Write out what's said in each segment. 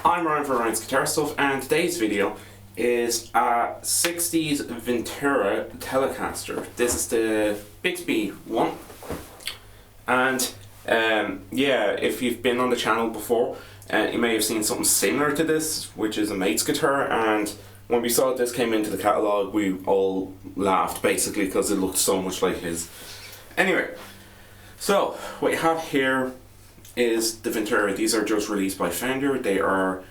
I'm Ryan for Ryan's Guitar Stuff, and today's video is a 60s Vintera Telecaster. This is the Bigsby one, and yeah, if you've been on the channel before, you may have seen something similar to this, which is a mate's guitar. And when we saw this came into the catalogue, we all laughed basically because it looked so much like his. Anyway, so what you have here is the Vintera. These are just released by Fender. They are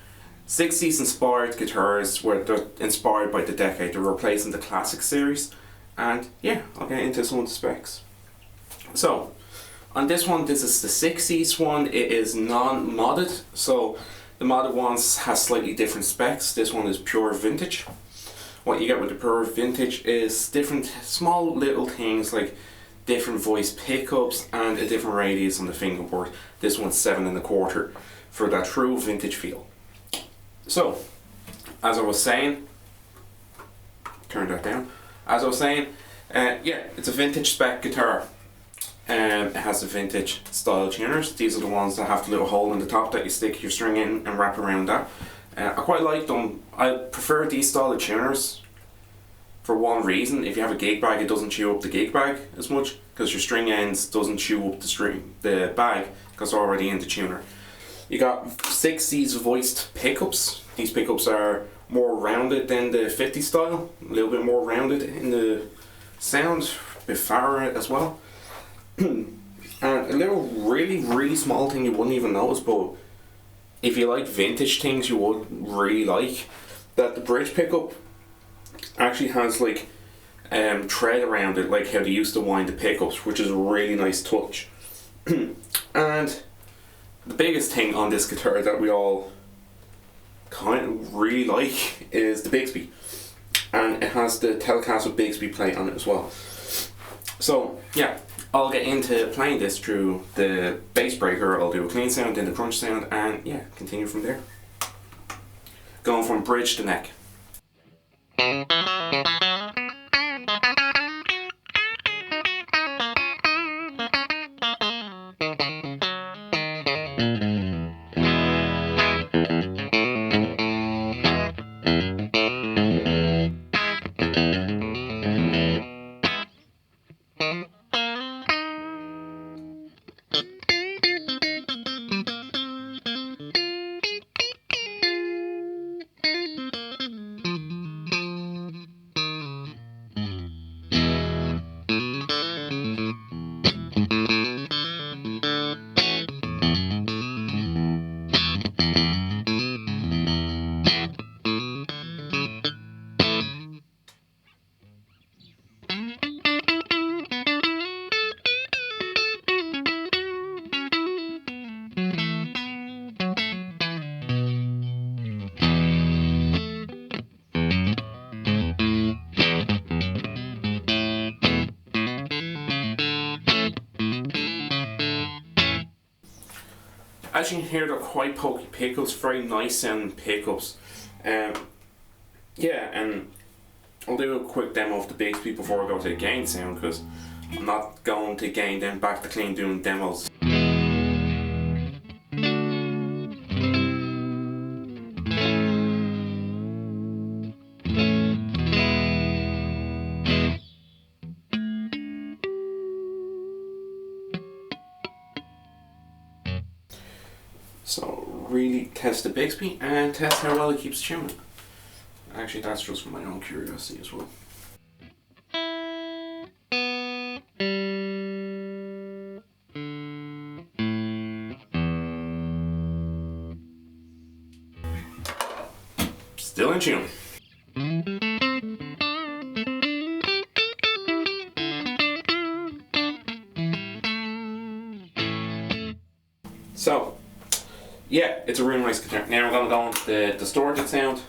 60s inspired guitars where they're inspired by the decade. They're replacing the classic series, and yeah, I'll get into some of the specs. So on this one, this is the 60s one. It is non-modded, so the modded ones has slightly different specs. This one is pure vintage. What you get with the pure vintage is different small little things like different voice pickups and a different radius on the fingerboard. This one's 7 1/4 for that true vintage feel. So, as I was saying, turn that down. As I was saying, yeah, it's a vintage spec guitar. It has the vintage style tuners. These are the ones that have the little hole in the top that you stick your string in and wrap around that. I quite like them. I prefer these style of tuners for one reason. If you have a gig bag, it doesn't chew up the gig bag as much because your string ends doesn't chew up the bag because they're already in the tuner. You got 60s voiced pickups. These pickups are more rounded than the 50s style, a little bit more rounded in the sound, a bit fatter as well. And a little really small thing you wouldn't even notice, but if you like vintage things you would really like, that the bridge pickup actually has like thread around it, like how they used to wind the pickups, which is a really nice touch. And the biggest thing on this guitar that we all kind of really like is the Bigsby, and it has the Telecaster Bigsby plate on it as well. So yeah, I'll get into playing this through the bass breaker. I'll do a clean sound, then the crunch sound, and yeah, continue from there. Going from bridge to neck. As you can hear, they're quite pokey pickups, very nice sounding pickups. Yeah, and I'll do a quick demo of the Bigsby before I go to the gain sound, because I'm not going to gain them back to clean doing demos. So really test the Bigsby and test how well it keeps tuning. Actually, that's just for my own curiosity as well. Still in tune. So yeah, it's a really nice guitar. Now we're going to go into the distorted sound.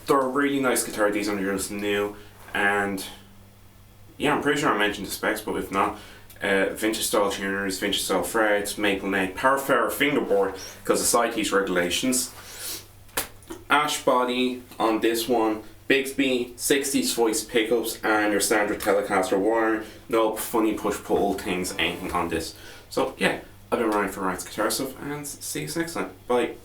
they're a really nice guitar. These are just new, and yeah, I'm pretty sure I mentioned the specs, but if not, vintage style tuners, vintage style frets, maple neck, power fair fingerboard because of side piece regulations. Ash body on this one, Bigsby 60s voice pickups, and your standard Telecaster wire. No funny push pull things, anything on this. So yeah, I've been Ryan for Ryan's Guitar Stuff, and see you next time. Bye.